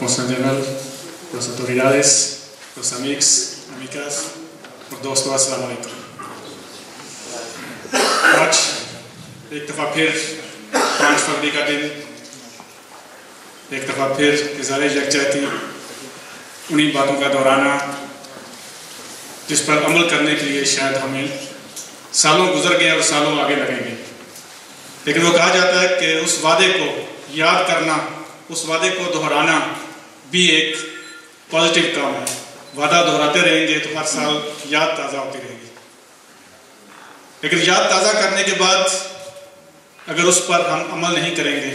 Consul General, las autoridades, los amigos, amigas और दोस्तों अस्सलाम वालेकुम। आज एक दफ़ा फिर 5 फरवरी का दिन, एक दफ़ा फिर इज़हार यकजहती उन्हीं बातों का दोहराना जिस पर अमल करने के लिए शायद हमें सालों गुजर गए और सालों आगे लगेंगे, लेकिन वो कहा जाता है कि उस वादे को याद करना, उस वादे को दोहराना भी एक पॉजिटिव काम है। वादा दोहराते रहेंगे तो हर साल याद ताज़ा होती रहेगी, लेकिन याद ताज़ा करने के बाद अगर उस पर हम अमल नहीं करेंगे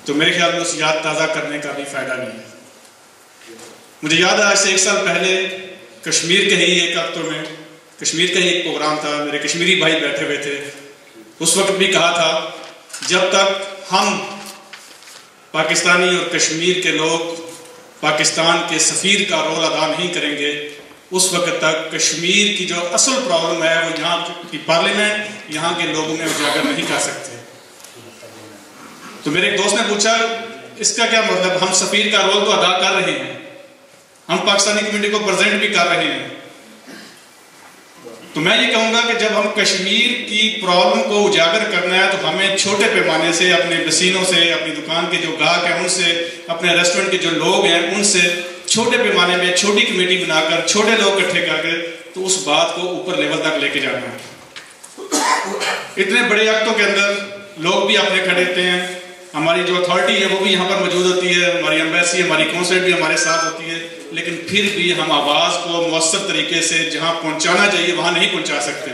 तो मेरे ख्याल में उस याद ताज़ा करने का भी फ़ायदा नहीं है। मुझे याद है आज से 1 साल पहले कश्मीर के ही एक हफ्तों में कश्मीर का ही एक प्रोग्राम था, मेरे कश्मीरी भाई बैठे हुए थे। उस वक्त भी कहा था जब तक हम पाकिस्तानी और कश्मीर के लोग पाकिस्तान के सफ़ीर का रोल अदा नहीं करेंगे, उस वक्त तक कश्मीर की जो असल प्रॉब्लम है वो यहाँ की पार्लियामेंट, यहाँ के लोगों में उजागर नहीं कर सकते। तो मेरे एक दोस्त ने पूछा इसका क्या मतलब, हम सफ़ीर का रोल तो अदा कर रहे हैं, हम पाकिस्तानी कम्युनिटी को प्रेजेंट भी कर रहे हैं। तो मैं ये कहूँगा कि जब हम कश्मीर की प्रॉब्लम को उजागर करना है तो हमें छोटे पैमाने से अपने वसीनों से, अपनी दुकान के जो ग्राहक हैं उनसे, अपने रेस्टोरेंट के जो लोग हैं उनसे छोटे पैमाने में छोटी कमेटी बनाकर छोटे लोग इकट्ठे करके तो उस बात को ऊपर लेवल तक लेके जाना है। इतने बड़े एक्टों के अंदर लोग भी अपने खड़े होते हैं, हमारी जो अथॉरिटी है वो भी यहाँ पर मौजूद होती है, हमारी एम्बेसी, हमारी कौंसलेट भी हमारे साथ होती है, लेकिन फिर भी हम आवाज़ को मौसर तरीके से जहाँ पहुँचाना चाहिए वहाँ नहीं पहुँचा सकते।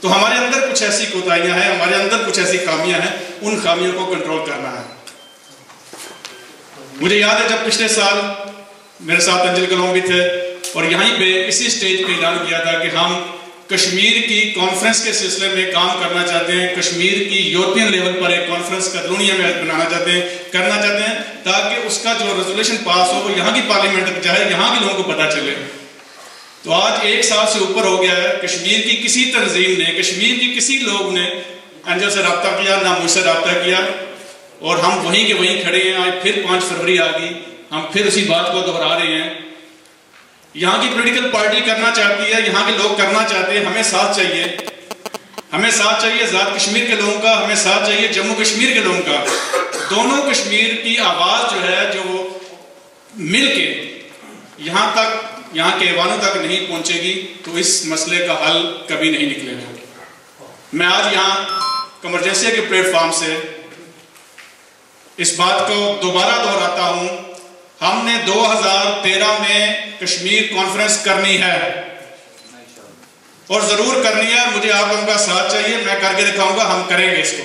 तो हमारे अंदर कुछ ऐसी कोताहियाँ हैं, हमारे अंदर कुछ ऐसी खामियाँ हैं, उन खामियों को कंट्रोल करना है। मुझे याद है जब पिछले साल मेरे साथ अंजल कलोम भी थे और यहीं पे इसी स्टेज पे ऐलान किया था कि हम कश्मीर की कॉन्फ्रेंस के सिलसिले में काम करना चाहते हैं, कश्मीर की यूरोपियन लेवल पर एक कॉन्फ्रेंस कैटलोनिया में करना चाहते हैं ताकि उसका जो रेजोल्यूशन पास हो वो यहाँ की पार्लियामेंट तक जाए, यहाँ के लोगों को पता चले। तो आज 1 साल से ऊपर हो गया है, कश्मीर की किसी तंजीम ने, कश्मीर की किसी लोग ने अंजल से रब्ता किया ना मुझसे रब्ता किया और हम वहीं के वहीं खड़े हैं। आज फिर 5 फरवरी आ गई, हम फिर उसी बात को दोहरा रहे हैं। यहाँ की पॉलिटिकल पार्टी करना चाहती है, यहाँ के लोग करना चाहते हैं, हमें साथ चाहिए, हमें साथ चाहिए आज़ाद कश्मीर के लोगों का, हमें साथ चाहिए जम्मू कश्मीर के लोगों का। दोनों कश्मीर की आवाज़ जो है जो वो मिल के यहाँ तक, यहाँ के ऐवानों तक नहीं पहुँचेगी तो इस मसले का हल कभी नहीं निकलेगा। मैं आज यहाँ कमरजेंसी के प्लेटफॉर्म से इस बात को दोबारा दोहराता हूँ, हमने 2013 में कश्मीर कॉन्फ्रेंस करनी है और जरूर करनी है। मुझे आप लोगों का साथ चाहिए, मैं करके दिखाऊंगा, हम करेंगे इसको।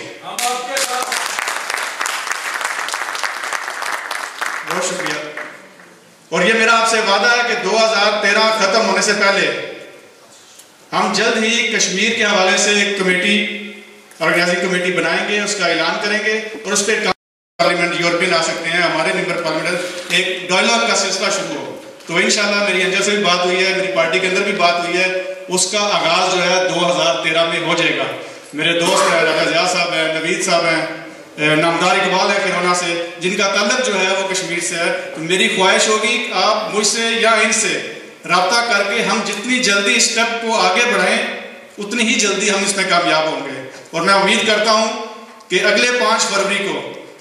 बहुत शुक्रिया। और ये मेरा आपसे वादा है कि 2013 खत्म होने से पहले हम जल्द ही कश्मीर के हवाले से एक कमेटी, ऑर्गेनाइजिंग कमेटी बनाएंगे, उसका ऐलान करेंगे और उस पर पार्लियामेंट यूरोपियन आ सकते हैं, हमारे मेंबर पार्लियामेंट एक डायलॉग का सिलसिला शुरू हो। तो इंशाल्लाह मेरी अंजल से भी बात हुई है, मेरी पार्टी के अंदर भी बात हुई है, उसका आगाज़ जो है 2013 में हो जाएगा। मेरे दोस्त हैं, राजा जिया साहब हैं, नवीद साहब हैं, नामदार इकबाल है फिरौना से, जिनका ताल्लुक जो है वो कश्मीर से है। तो मेरी ख्वाहिश होगी आप मुझसे या इनसे रब्ता करके हम जितनी जल्दी इस स्टेप को आगे बढ़ाएं उतनी ही जल्दी हम इसमें कामयाब होंगे। और मैं उम्मीद करता हूँ कि अगले 5 फरवरी को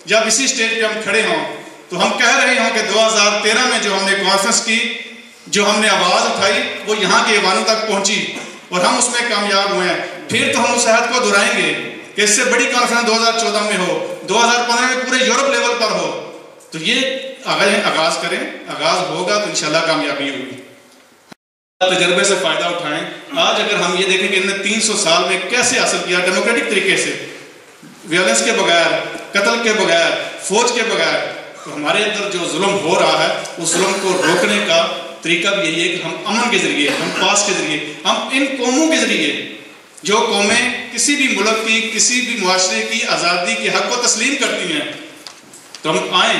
जब इसी स्टेज पे हम खड़े हों तो हम कह रहे हों कि 2013 में जो हमने कॉन्फ्रेंस की, जो हमने आवाज़ उठाई वो यहाँ के ऐवानों तक पहुँची और हम उसमें कामयाब हुए हैं। फिर तो हम उस अहद को दोहराएंगे कि इससे बड़ी कॉन्फ्रेंस 2014 में हो, 2015 में पूरे यूरोप लेवल पर हो। तो ये अगर आगाज़ करें, आगाज़ होगा तो इंशाल्लाह कामयाबी होगी। तजर्बे से फ़ायदा उठाएं। आज अगर हम ये देखें कि इन्होंने 300 साल में कैसे हासिल किया, डेमोक्रेटिक तरीके से, वायलेंस के बगैर, कत्ल के बगैर, फौज के बगैर, तो हमारे अंदर जो जुल्म हो रहा है उस जुल्म को रोकने का तरीका भी यही है कि हम अमन के ज़रिए, हम पास के ज़रिए, हम इन कौमों के ज़रिए, जो कौमें किसी भी मुल्क की, किसी भी मुआशरे की आज़ादी के हक़ को तस्लीम करती हैं, तो हम आएँ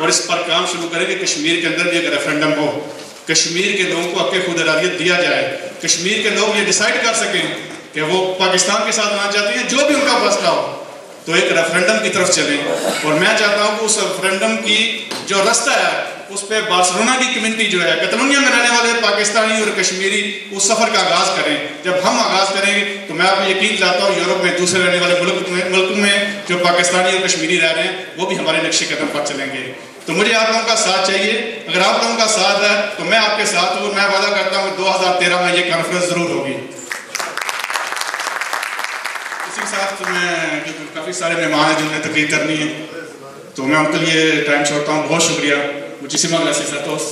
और इस पर काम शुरू करें कि कश्मीर के अंदर भी एक रेफरेंडम हो, कश्मीर के लोगों को हक़ खुद इरादियत दिया जाए, कश्मीर के लोग ये डिसाइड कर सकें कि वो पाकिस्तान के साथ रहना चाहते हैं, जो भी उनका फैसला हो, तो एक रेफरेंडम की तरफ चलें। और मैं चाहता हूँ कि उस रेफरेंडम की जो रास्ता है उस पर बार्सिलोना की कम्युनिटी जो है, कैटलोनिया में रहने वाले पाकिस्तानी और कश्मीरी उस सफ़र का आगाज़ करें। जब हम आगाज़ करेंगे तो मैं आपको यकीन दिलाता हूँ यूरोप में दूसरे रहने वाले मुल्क में जो पाकिस्तानी और कश्मीरी रह रहे हैं वो भी हमारे नक्शे कदम पर चलेंगे। तो मुझे आप लोगों का साथ चाहिए। अगर आप लोगों का साथ है तो मैं आपके साथ हूँ। मैं वादा करता हूँ 2013 में ये कॉन्फ्रेंस ज़रूर होगी। इसी के साथ मैं काफ़ी सारे मेहमान हैं जिन्हें तकरीर करनी है तो मैं उनके लिए टाइम छोड़ता हूँ। बहुत शुक्रिया। Muchísimas gracias a todos.